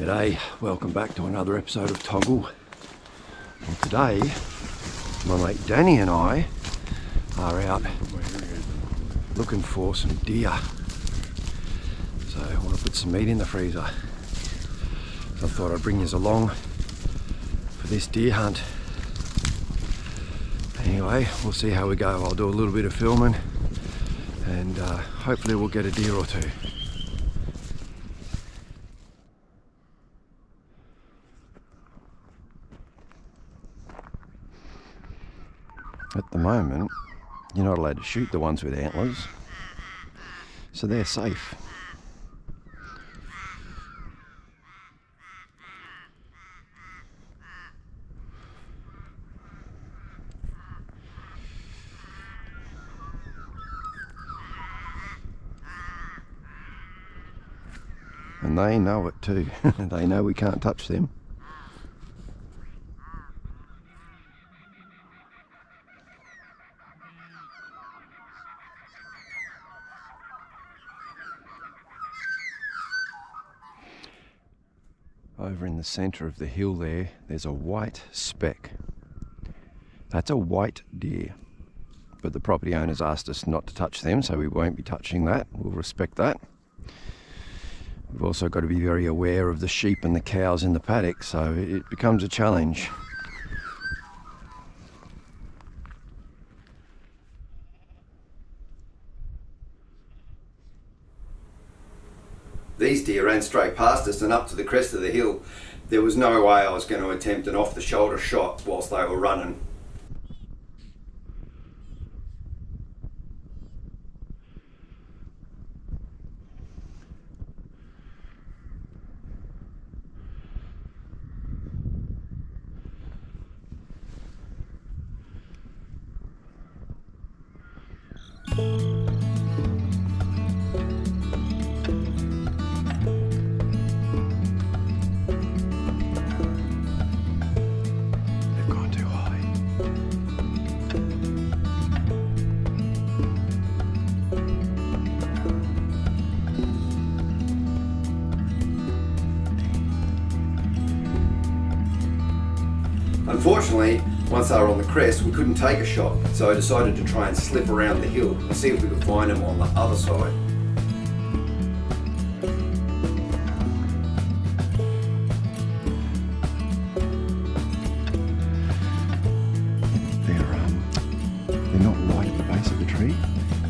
G'day, welcome back to another episode of TOGL. And today, my mate Danny and I are out looking for some deer. So I want to put some meat in the freezer. So I thought I'd bring you along for this deer hunt. Anyway, we'll see how we go. I'll do a little bit of filming and hopefully we'll get a deer or two. At the moment, you're not allowed to shoot the ones with antlers, so they're safe. And they know it too. They know we can't touch them. Over in the centre of the hill there's a white speck. That's a white deer. But the property owners asked us not to touch them, so we won't be touching that. We'll respect that. We've also got to be very aware of the sheep and the cows in the paddock, so it becomes a challenge. These deer ran straight past us and up to the crest of the hill. There was no way I was going to attempt an off-the-shoulder shot whilst they were running. Unfortunately, once they were on the crest, we couldn't take a shot, so I decided to try and slip around the hill and see if we could find them on the other side. They're not right at the base of the tree.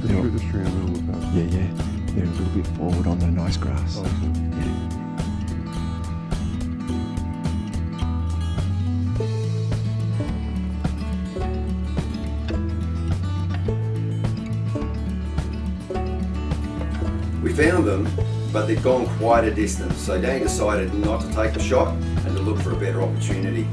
Through the tree a little bit. Yeah. They're a little bit forward on the nice grass. Awesome. Yeah. We found them, but they'd gone quite a distance, so Danny decided not to take the shot and to look for a better opportunity.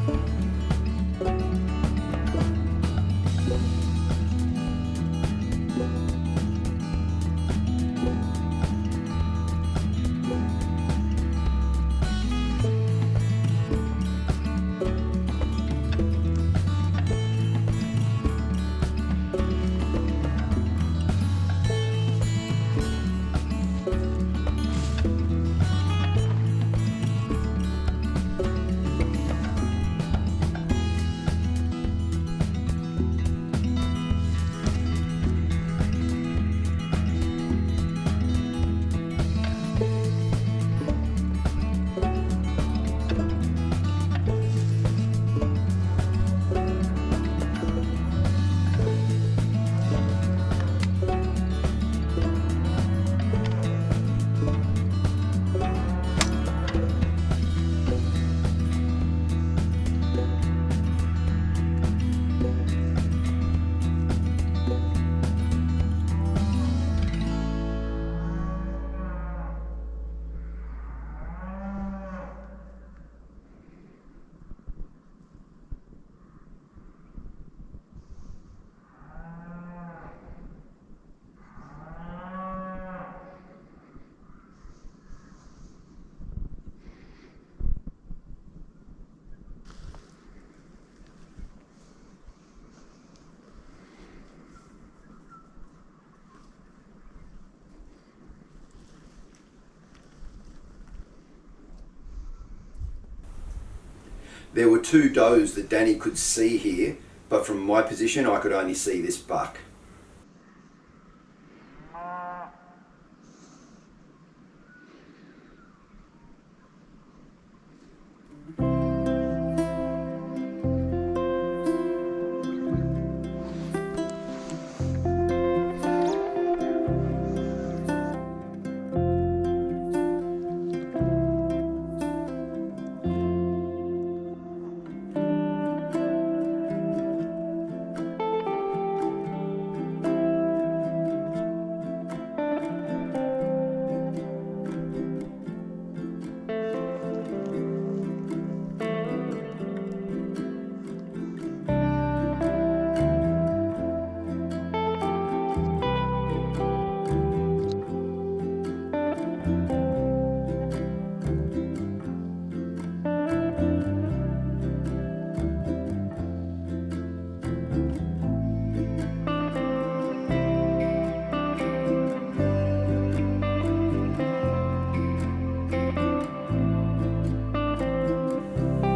There were two does that Danny could see here, but from my position I could only see this buck.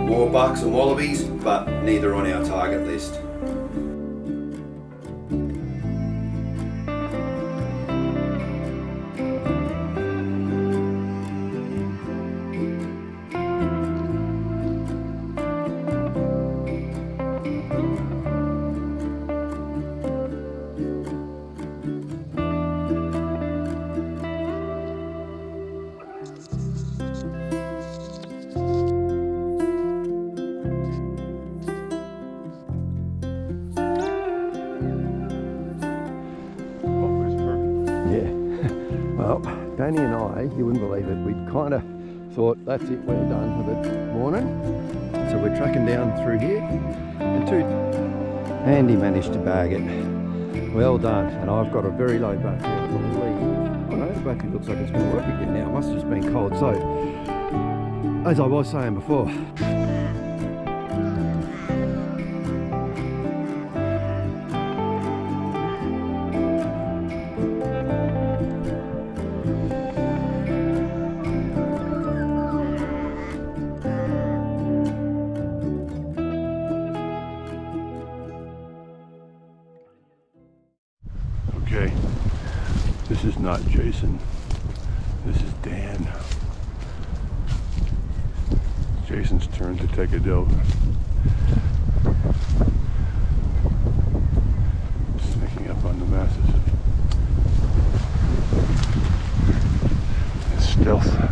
More bucks and wallabies, but neither on our target list. Well, Danny and I, you wouldn't believe it, we'd kind of thought, that's it, we're done for the morning. So we're tracking down through here, and Andy managed to bag it. Well done, and I've got a very low battery, I believe. Oh no, the battery looks like it's going to work again now, it must have just been cold. So, as I was saying before, Okay, this is not Jason. This is Dan. Jason's turn to take a doe. Sneaking up on the masses. It's stealth.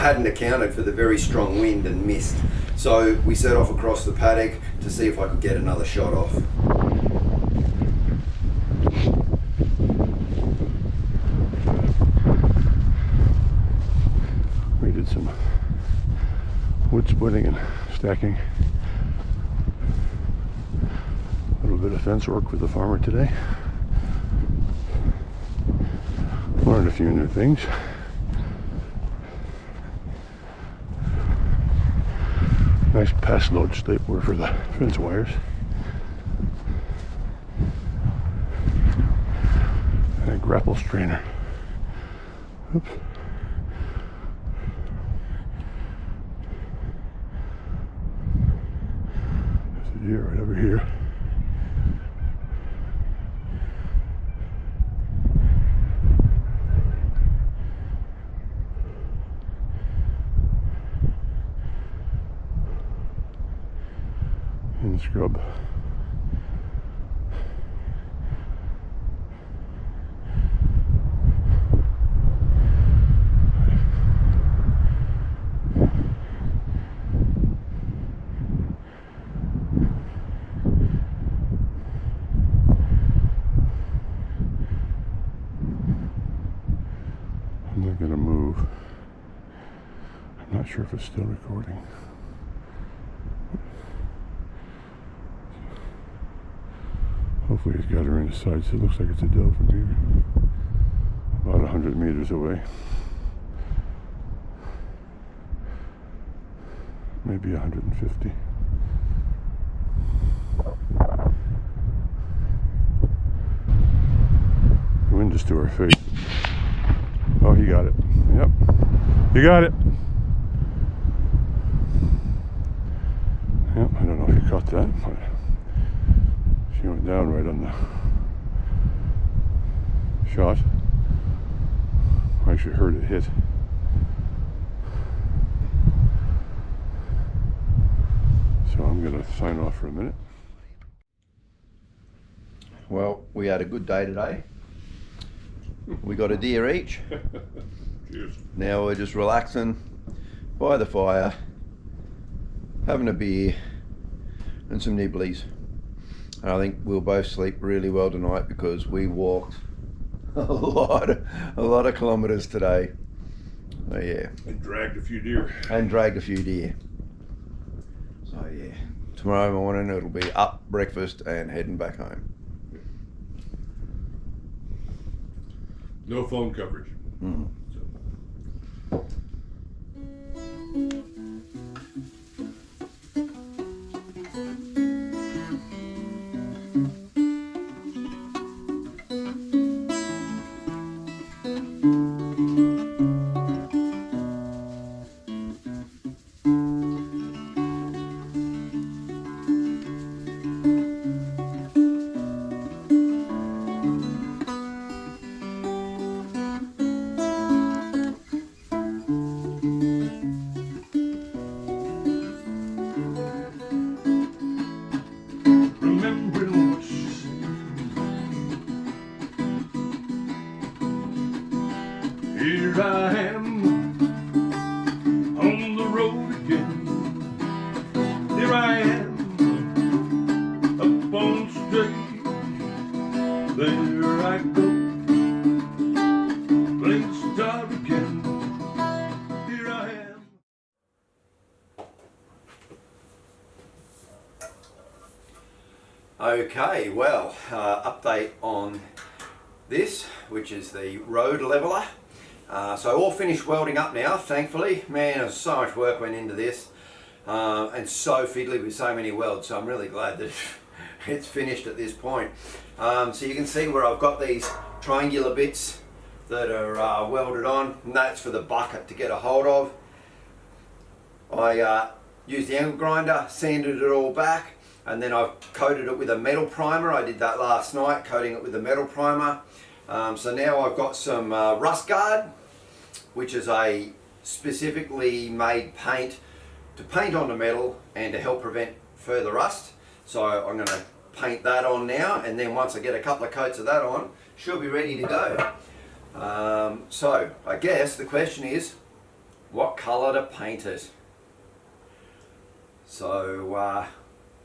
hadn't accounted for the very strong wind and mist. So we set off across the paddock to see if I could get another shot off. We did some wood splitting and stacking. A little bit of fence work with the farmer today. Learned a few new things. Nice pass load stapler for the fence wires. And a grapple strainer. Oops. deer right over here. In the scrub. I'm not gonna move. I'm not sure if it's still recording. Hopefully he's got her in his sights. It looks like it's a doe from here. About 100 meters away. Maybe 150. The wind is to our face. Oh, he got it. Yep. You got it. Yep, I don't know if you caught that, but she went down right on the shot. I actually heard it hit. So I'm going to sign off for a minute. Well, we had a good day today. We got a deer each. Cheers. Now we're just relaxing by the fire, having a beer and some nibblies. And I think we'll both sleep really well tonight because we walked a lot of kilometers today. So yeah. And dragged a few deer. And dragged a few deer. So yeah. Tomorrow morning it'll be up, breakfast and heading back home. No phone coverage. Mm. Here I am on the road again. Here I am up on stage. There I go, playing star again. Here I am. Okay, well, update on this, which is the road leveler. So all finished welding up now, thankfully. Man, so much work went into this, and so fiddly with so many welds, so I'm really glad that it's finished at this point. So you can see where I've got these triangular bits that are welded on, and that's for the bucket to get a hold of. I used the angle grinder, sanded it all back, and then I've coated it with a metal primer. I did that last night, coating it with a metal primer. So now I've got some rust guard, which is a specifically made paint to paint on the metal and to help prevent further rust. So I'm going to paint that on now, and then once I get a couple of coats of that on, she'll be ready to go. So I guess the question is, what colour to paint it? So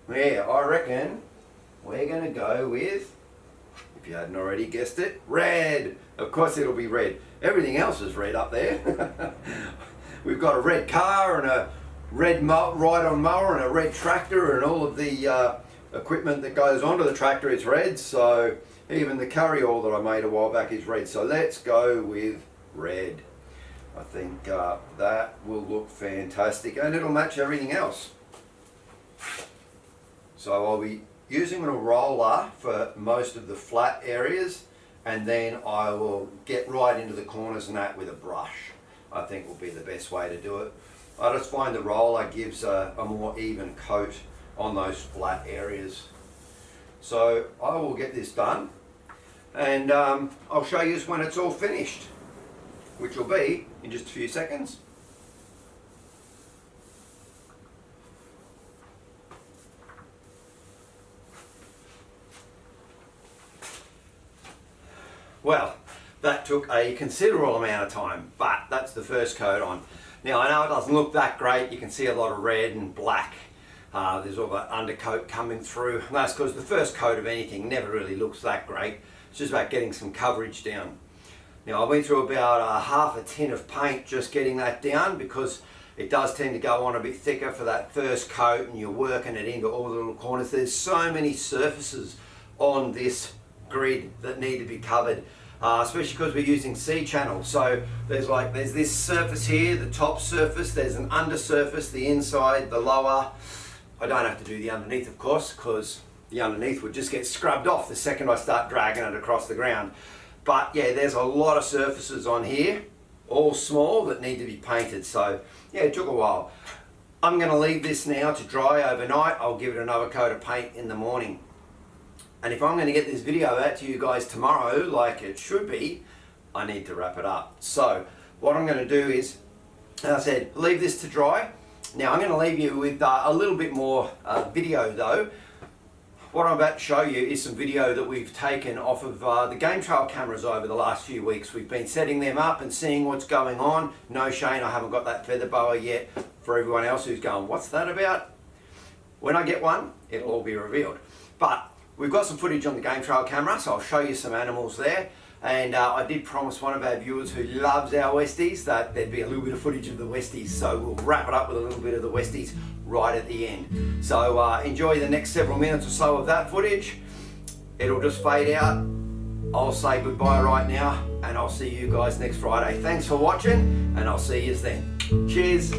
yeah, I reckon we're going to go with, if you hadn't already guessed it, red. Of course it'll be red. Everything else is red up there. We've got a red car and a red ride-on mower and a red tractor, and all of the equipment that goes onto the tractor is red. So even the carryall that I made a while back is red. So let's go with red. I think that will look fantastic and it'll match everything else. So I'll be using a roller for most of the flat areas, and then I will get right into the corners and that with a brush. I think will be the best way to do it. I just find the roller gives a more even coat on those flat areas. So I will get this done, and I'll show you when it's all finished, which will be in just a few seconds. Well, that took a considerable amount of time, but that's the first coat on. Now I know it doesn't look that great, you can see a lot of red and black. There's all that undercoat coming through. And that's because the first coat of anything never really looks that great. It's just about getting some coverage down. Now I went through about half a tin of paint just getting that down, because it does tend to go on a bit thicker for that first coat, and you're working it into all the little corners. There's so many surfaces on this grid that need to be covered, especially because we're using C channel. So there's this surface here, the top surface, there's an undersurface, the inside, the lower. I don't have to do the underneath, of course, because the underneath would just get scrubbed off the second I start dragging it across the ground. But yeah, there's a lot of surfaces on here, all small, that need to be painted. So yeah, it took a while. I'm going to leave this now to dry overnight. I'll give it another coat of paint in the morning. And if I'm going to get this video out to you guys tomorrow, like it should be, I need to wrap it up. So what I'm going to do is, as I said, leave this to dry. Now I'm going to leave you with a little bit more video though. What I'm about to show you is some video that we've taken off of the game trail cameras over the last few weeks. We've been setting them up and seeing what's going on. No, Shane, I haven't got that feather boa yet. For everyone else who's going, what's that about? When I get one, it'll all be revealed. But we've got some footage on the game trail camera, so I'll show you some animals there. And I did promise one of our viewers who loves our westies that there'd be a little bit of footage of the westies, so we'll wrap it up with a little bit of the westies right at the end. So enjoy the next several minutes or so of that footage. It'll just fade out. I'll say goodbye right now, and I'll see you guys next Friday. Thanks for watching, and I'll see you then. Cheers.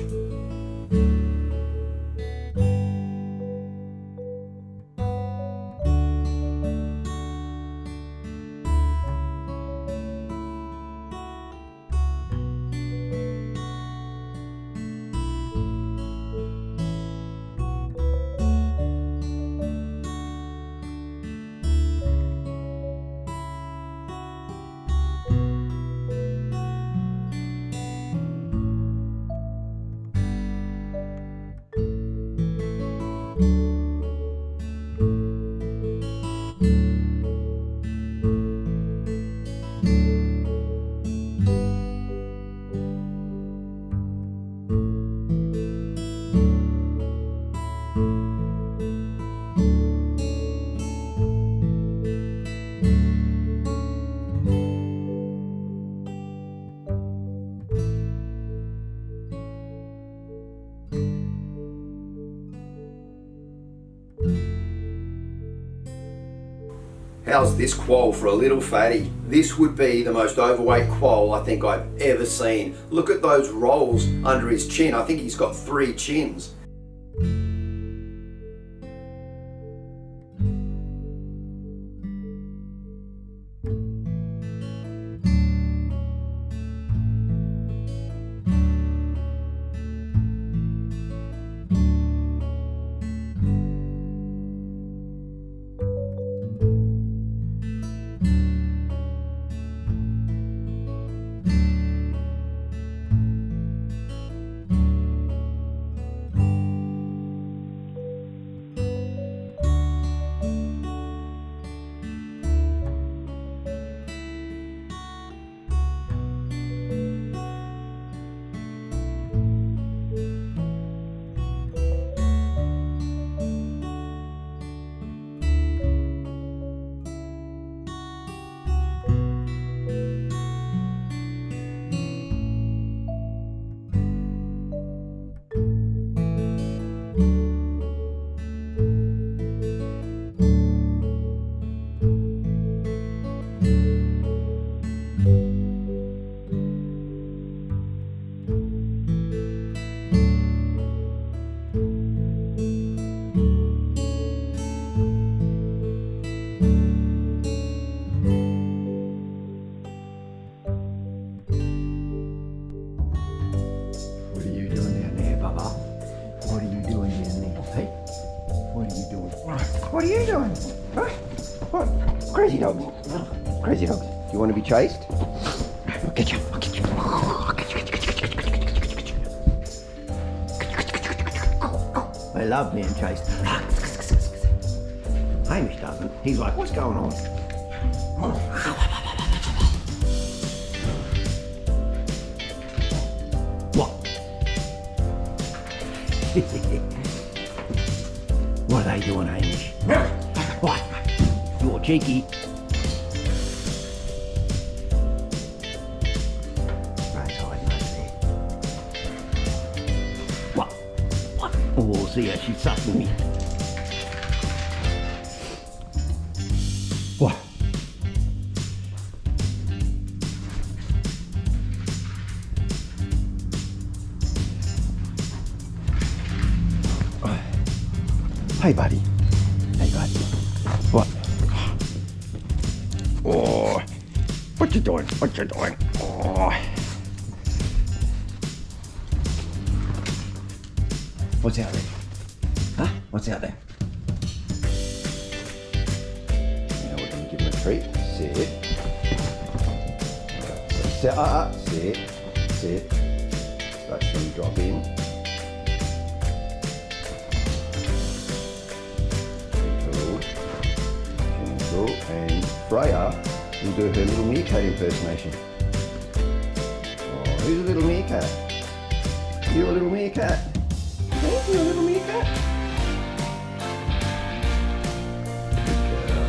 How's this quoll for a little fatty? This would be the most overweight quoll I think I've ever seen. Look at those rolls under his chin. I think he's got 3 chins. What are you doing? Huh? What? Crazy dog. Crazy dog. You want to be chased? I'll get you. I'll get you. I'll get you. They love being chased. Hamish doesn't. He's like, what's going on? What? What are they doing, Hamish? What? You're cheeky. Right, hiding over there. What? What? Oh, see her, she's sucking me. What? Hey, buddy. Hey, buddy. What? Oh, what you doing? What you doing? Oh. What's out there? Huh? What's out there? Now we're going to give him a treat. Sit. Sit. Sit. Sit. That's when you drop in. And Freya will do her little meerkat impersonation. Oh, who's a little meerkat? You're a little meerkat. Thank you, a little meerkat. Good girl.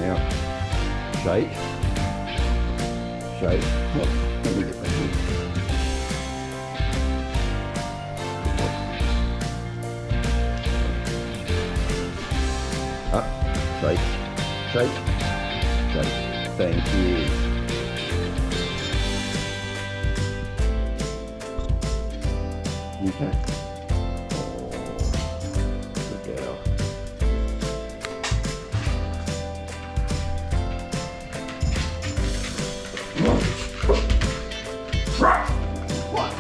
Now, shake. Shake. Look, let me get my hand. Shake, shake, shake. Thank you. Okay. Oh, good girl. What?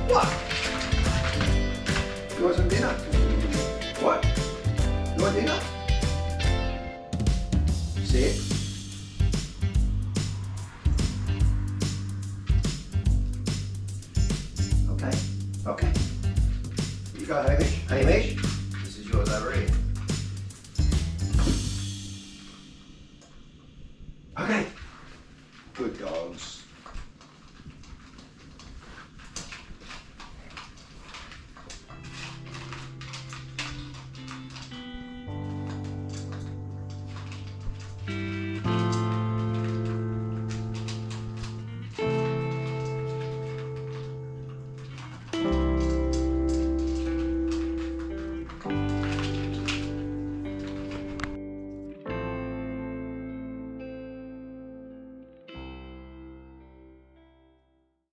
What? You want some dinner? What? You want dinner? Sit. Okay. Okay. You go, Hamish. Hamish.